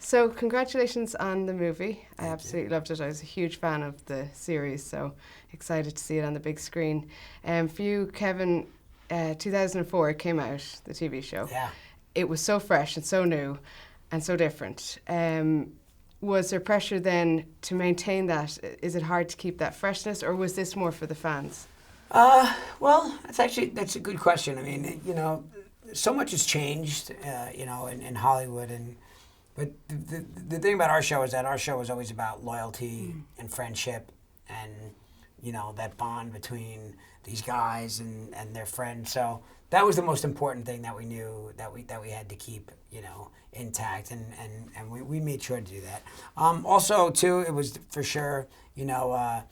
So congratulations on the movie. I absolutely loved it. I was a huge fan of the series, so excited to see it on the big screen. For you, Kevin, 2004 it came out, the TV show. Yeah. It was so fresh and so new and so different. Was there pressure then to maintain that? Is it hard to keep that freshness, or was this more for the fans? Well, that's a good question. I mean, you know, so much has changed, you know, in Hollywood, but the thing about our show is that our show was always about loyalty and friendship, and you know, that bond between these guys and their friends. So that was the most important thing that we knew that we had to keep, you know, intact, and we made sure to do that. Also, too, it was for sure, you know, a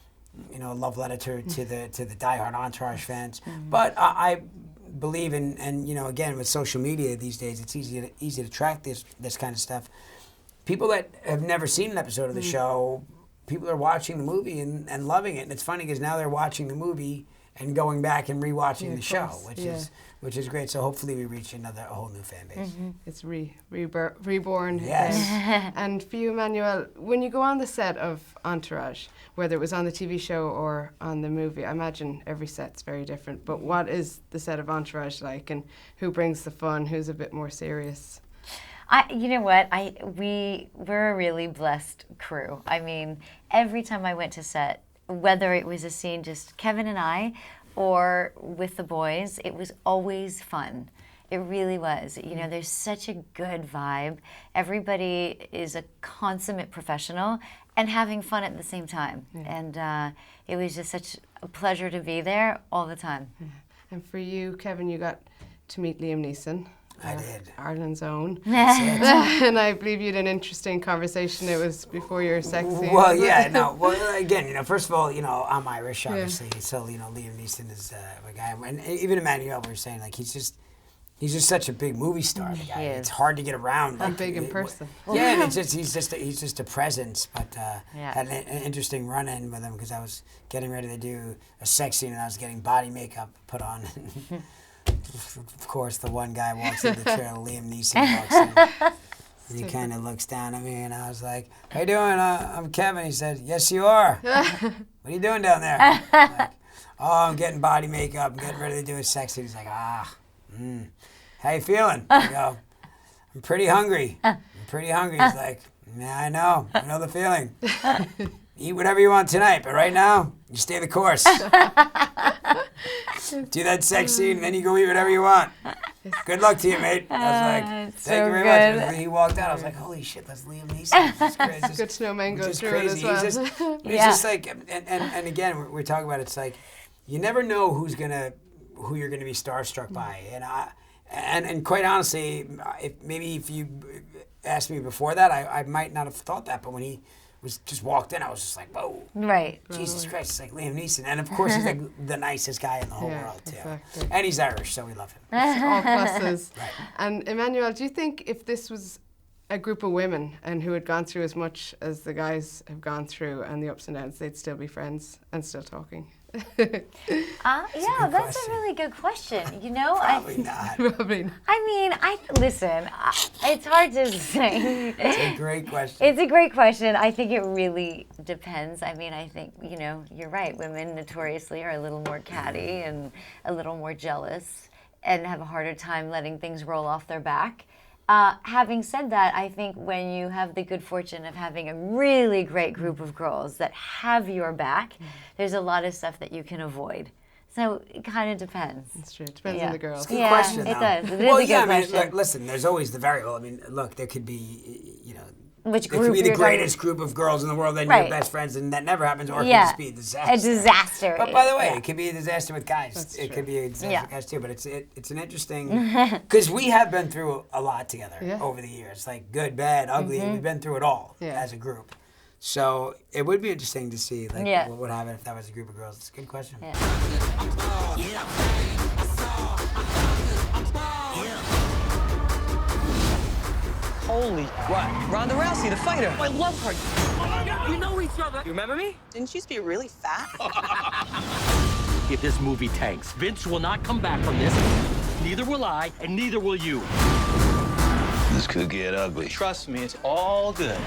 love letter to the diehard Entourage fans. But I believe in, and you know, again, with social media these days, it's easy to track this kind of stuff. People that have never seen an episode of the show, people are watching the movie and loving it. And it's funny because now they're watching the movie and going back and rewatching the show, which is great. So hopefully we reach a whole new fan base. It's reborn. Yes. And for you, Emmanuelle, when you go on the set of Entourage, whether it was on the TV show or on the movie, I imagine every set's very different. But what is the set of Entourage like, and who brings the fun? Who's a bit more serious? You know what? We're a really blessed crew. I mean, every time I went to set, whether it was a scene just Kevin and I or with the boys, it was always fun. It really was. You know, there's such a good vibe. Everybody is a consummate professional and having fun at the same time. And it was just such a pleasure to be there all the time. And for you, Kevin, you got to meet Liam Neeson. I did. Ireland's own. And I believe you had an interesting conversation. It was before your sex scene. Well, yeah, no. Well, again, you know, first of all, you know, I'm Irish, obviously. So, you know, Liam Neeson is a guy, and even Emmanuelle, we were saying, like, he's just such a big movie star. The guy. It's hard to get around. And big in person. Yeah, and he's just a presence. But had an interesting run-in with him because I was getting ready to do a sex scene and I was getting body makeup put on. Of course, the one guy walks in the trailer, Liam Neeson walks in. And he kind of looks down at me, and I was like, "How you doing? I'm Kevin." He said, "Yes, you are. What are you doing down there?" I'm like, "Oh, I'm getting body makeup. I'm getting ready to do a sex scene." He's like, how you feeling? I go, "I'm pretty hungry. He's like, "Yeah, I know the feeling. Eat whatever you want tonight, but right now, you stay the course. Do that sex scene, and then you go eat whatever you want. Good luck to you, mate." I was like, "Thank you very much." And when he walked out, I was like, "Holy shit, that's Liam Neeson." It's crazy. It's good to know men go through crazy. it as well. He's just like, and again, we're talking about, it's like, you never know who you're gonna be starstruck by, and quite honestly, if you asked me before that, I might not have thought that, but when he was just walked in, I was just like, whoa. Right. Jesus Christ, it's like Liam Neeson. And of course, he's like the nicest guy in the whole world, too. Exactly. And he's Irish, so we love him. It's all pluses. Right. And Emmanuelle, do you think if this was a group of women and who had gone through as much as the guys have gone through and the ups and downs, they'd still be friends and still talking? Yeah, that's a really good question. You know, Probably not. Probably not. I mean, listen, it's hard to say. It's a great question. It's a great question. I think it really depends. I mean, I think, you know, you're right. Women notoriously are a little more catty and a little more jealous and have a harder time letting things roll off their back. Having said that, I think when you have the good fortune of having a really great group of girls that have your back, there's a lot of stuff that you can avoid. So it kind of depends. It's true. It depends on the girls. It's a good question, though. It does. It is well, a good yeah, I mean, question. look, listen, there's always the variable. I mean, look, there could be, you know, Which it group could be the you're greatest group of girls in the world, then Right. you're best friends, and that never happens, or it could just be a disaster. A disaster. But by the way, it could be a disaster with guys. It could be a disaster with guys too. But it's an interesting, because we have been through a lot together over the years, like good, bad, ugly. We've been through it all as a group. So it would be interesting to see like what would happen if that was a group of girls. It's a good question. Holy what? Ronda Rousey, the fighter. I love her. Oh, we know each other. You remember me? Didn't she used to be really fat? If this movie tanks, Vince will not come back from this. Neither will I, and neither will you. This could get ugly. Trust me, it's all good.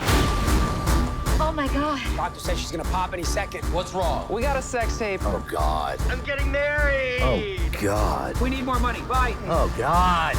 Oh my God. Doctor says she's gonna pop any second. What's wrong? We got a sex tape. Oh, God. I'm getting married. Oh, God. We need more money. Bye. Oh, God.